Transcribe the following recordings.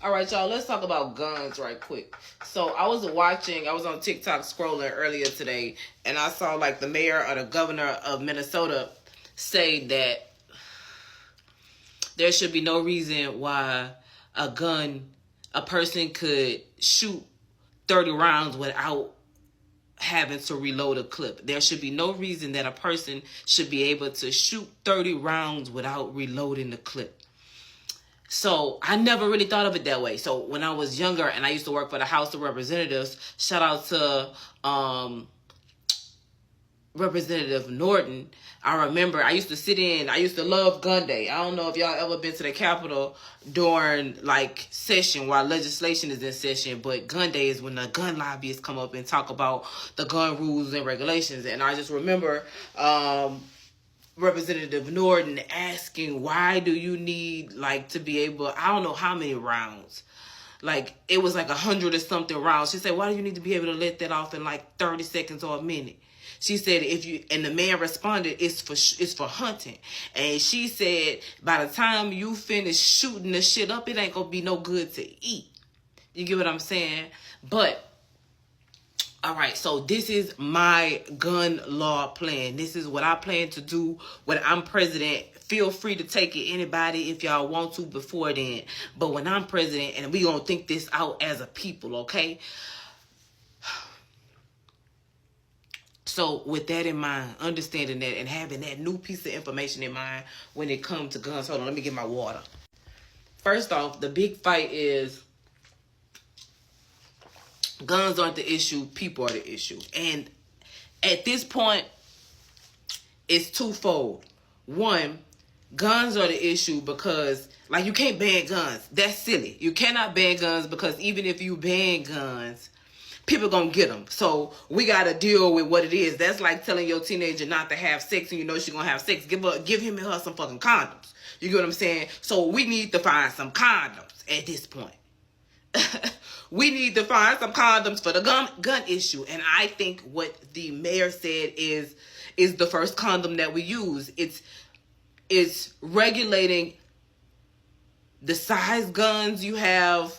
All right, y'all, let's talk about guns right quick. So I was on TikTok scrolling earlier today, and I saw like the mayor or the governor of Minnesota say that there should be no reason why a person could shoot 30 rounds without having to reload a clip. There should be no reason that a person should be able to shoot 30 rounds without reloading the clip. So I never really thought of it that way. So when I was younger and I used to work for the House of Representatives, shout out to Representative Norton. I remember I used to love gun day. I don't know if y'all ever been to the Capitol during like session while legislation is in session, but gun day is when the gun lobbyists come up and talk about the gun rules and regulations. And I just remember Representative Norton asking, why do you need like to be able, I don't know how many rounds. Like it was like 100 or something rounds. She said, why do you need to be able to let that off in like 30 seconds or a minute? She said, and the man responded, it's for hunting. And she said, by the time you finish shooting the shit up, it ain't gonna be no good to eat. You get what I'm saying? But, all right, so this is my gun law plan. This is what I plan to do when I'm president. Feel free to take it, anybody, if y'all want to before then. But when I'm president, and we gonna think this out as a people, okay? So with that in mind, understanding that and having that new piece of information in mind when it comes to guns. Hold on, let me get my water. First off, the big fight is guns aren't the issue, people are the issue. And at this point, it's twofold. One, guns are the issue because, like, you can't ban guns. That's silly. You cannot ban guns because even if you ban guns, people gonna get them. So we gotta deal with what it is. That's like telling your teenager not to have sex and you know she's gonna have sex. Give him and her some fucking condoms. You get what I'm saying? So we need to find some condoms at this point. We need to find some condoms for the gun issue. And I think what the mayor said is the first condom that we use. It's regulating the size guns you have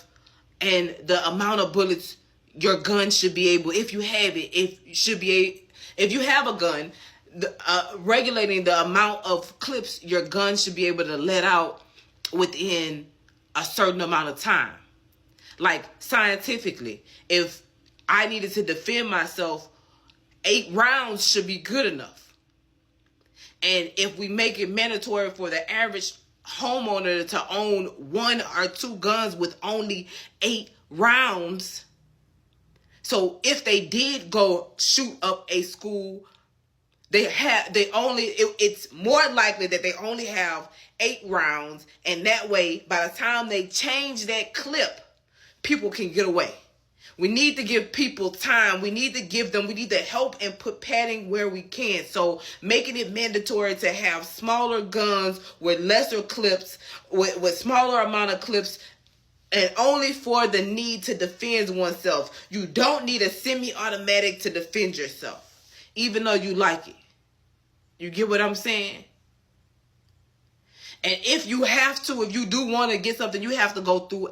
and the amount of bullets your gun should be able, if you have it, if you have a gun, regulating the amount of clips your gun should be able to let out within a certain amount of time. Like scientifically, if I needed to defend myself, 8 rounds should be good enough. And if we make it mandatory for the average homeowner to own 1 or 2 guns with only 8 rounds, so if they did go shoot up a school, it's more likely that they only have 8 rounds, and that way, by the time they change that clip, people can get away. We need to give people time. We need to help and put padding where we can. So making it mandatory to have smaller guns with lesser clips, with smaller amount of clips, and only for the need to defend oneself. You don't need a semi-automatic to defend yourself, even though you like it. You get what I'm saying? And if you do want to get something, you have to go through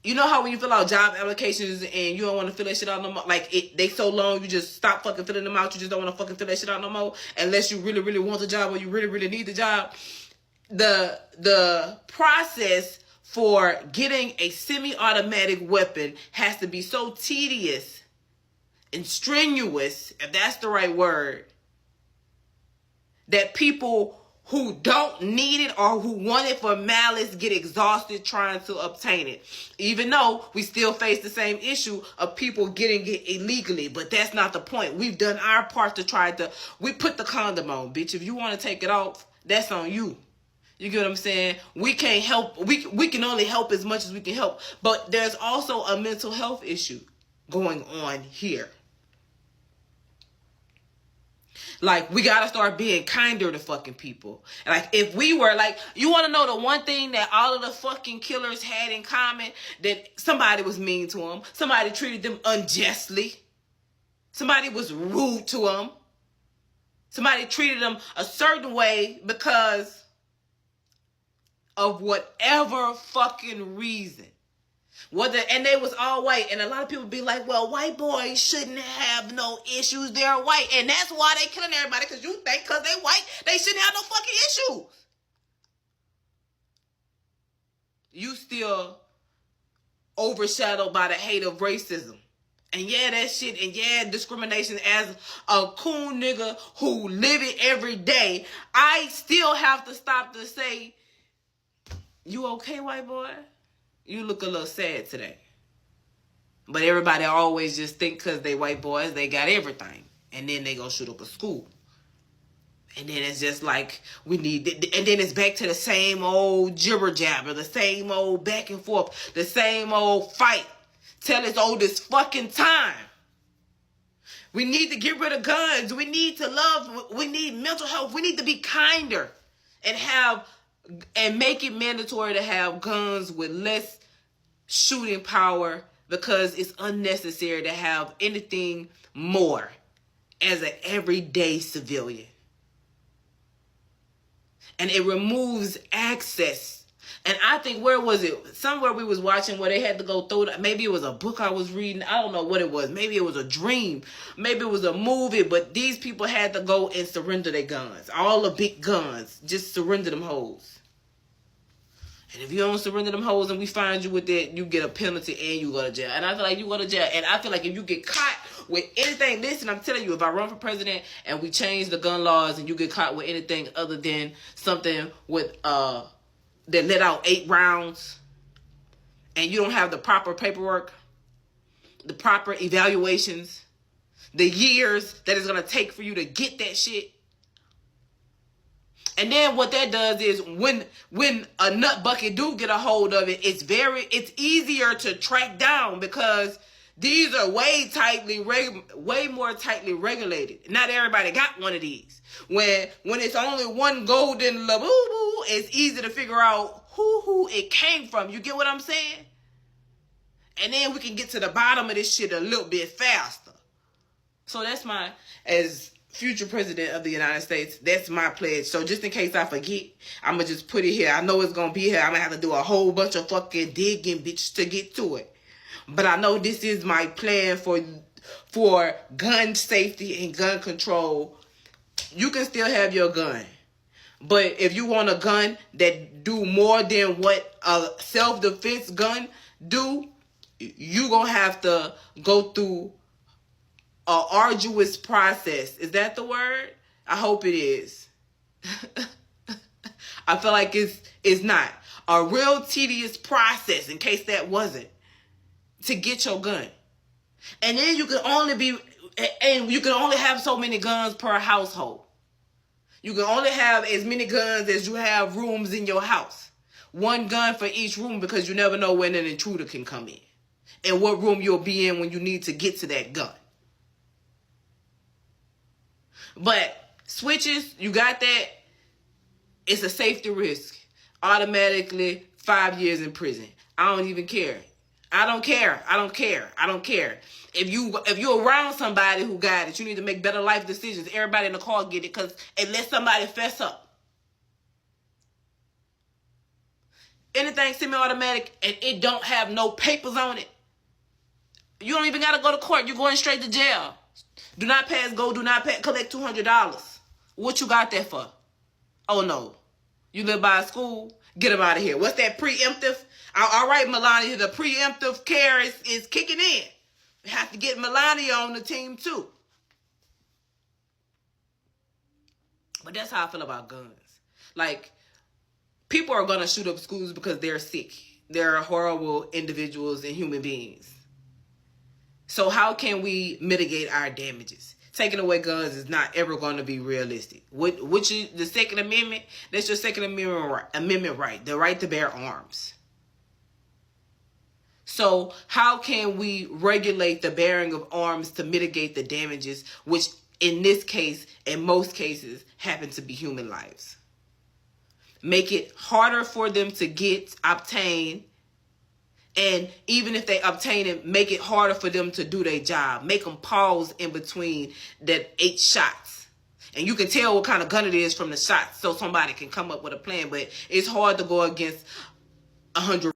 you know how when you fill out job applications and you don't want to fill that shit out no more? Like, they so long, you just stop fucking filling them out. You just don't want to fucking fill that shit out no more unless you really, really want the job or you really, really need the job. The process for getting a semi-automatic weapon has to be so tedious and strenuous, if that's the right word, that people who don't need it or who want it for malice get exhausted trying to obtain it. Even though we still face the same issue of people getting it illegally, but that's not the point. We've done our part to we put the condom on, bitch. If you want to take it off, that's on you. You get what I'm saying? We can't help. We can only help as much as we can help. But there's also a mental health issue going on here. Like, we got to start being kinder to fucking people. Like, if we were, like, you want to know the one thing that all of the fucking killers had in common? That somebody was mean to them. Somebody treated them unjustly. Somebody was rude to them. Somebody treated them a certain way because of whatever fucking reason. And they was all white, and a lot of people be like, well, white boys shouldn't have no issues, they're white, and that's why they killing everybody, because you think because they white, they shouldn't have no fucking issues. You still overshadowed by the hate of racism. And yeah, that shit, and yeah, discrimination. As a cool nigga who live it every day, I still have to stop to say, you okay, white boy? You look a little sad today. But everybody always just think because they white boys, they got everything. And then they go shoot up a school. And then it's just like, and then it's back to the same old jibber jabber, the same old back and forth, the same old fight. Till it's old as fucking time. We need to get rid of guns. We need to love. We need mental health. We need to be kinder and make it mandatory to have guns with less shooting power, because it's unnecessary to have anything more as an everyday civilian. And it removes access. And I think, where was it? Somewhere we was watching where they had to go through. Maybe it was a book I was reading. I don't know what it was. Maybe it was a dream. Maybe it was a movie. But these people had to go and surrender their guns. All the big guns. Just surrender them hoes. And if you don't surrender them hoes and we find you with that, you get a penalty and you go to jail. And I feel like you go to jail. And I feel like if you get caught with anything, listen, I'm telling you, if I run for president and we change the gun laws and you get caught with anything other than something with that let out 8 rounds, and you don't have the proper paperwork, the proper evaluations, the years that it's going to take for you to get that shit. And then what that does is when a nut bucket do get a hold of it, it's easier to track down, because these are way more tightly regulated. Not everybody got one of these. When it's only one golden labubu, it's easy to figure out who it came from. You get what I'm saying? And then we can get to the bottom of this shit a little bit faster. So that's as future president of the United States, that's my pledge. So just in case I forget, I'm going to just put it here. I know it's going to be here. I'm going to have to do a whole bunch of fucking digging, bitch, to get to it. But I know this is my plan for gun safety and gun control. You can still have your gun. But if you want a gun that do more than what a self-defense gun do, you going to have to go through an arduous process. Is that the word? I hope it is. I feel like it's not. A real tedious process, in case that wasn't, to get your gun. And then you can only have so many guns per household. You can only have as many guns as you have rooms in your house. One gun for each room, because you never know when an intruder can come in. And what room you'll be in when you need to get to that gun. But switches, you got that. It's a safety risk. Automatically 5 years in prison. I don't even care. I don't care. If you're around somebody who got it, you need to make better life decisions. Everybody in the car get it, because it lets somebody fess up. Anything semi-automatic and it don't have no papers on it, you don't even got to go to court. You're going straight to jail. Do not pass go, do not pass, collect $200. What you got that for? Oh, no. You live by a school? Get them out of here. What's that preemptive? All right, Melania, the preemptive care is kicking in. We have to get Melania on the team, too. But that's how I feel about guns. Like, people are going to shoot up schools because they're sick. They're horrible individuals and human beings. So how can we mitigate our damages? Taking away guns is not ever going to be realistic. Which is the Second Amendment? That's your Second Amendment right. The right to bear arms. So how can we regulate the bearing of arms to mitigate the damages, which in this case, in most cases, happen to be human lives? Make it harder for them to obtain. And even if they obtain it, make it harder for them to do their job. Make them pause in between that 8 shots. And you can tell what kind of gun it is from the shots, so somebody can come up with a plan. But it's hard to go against 100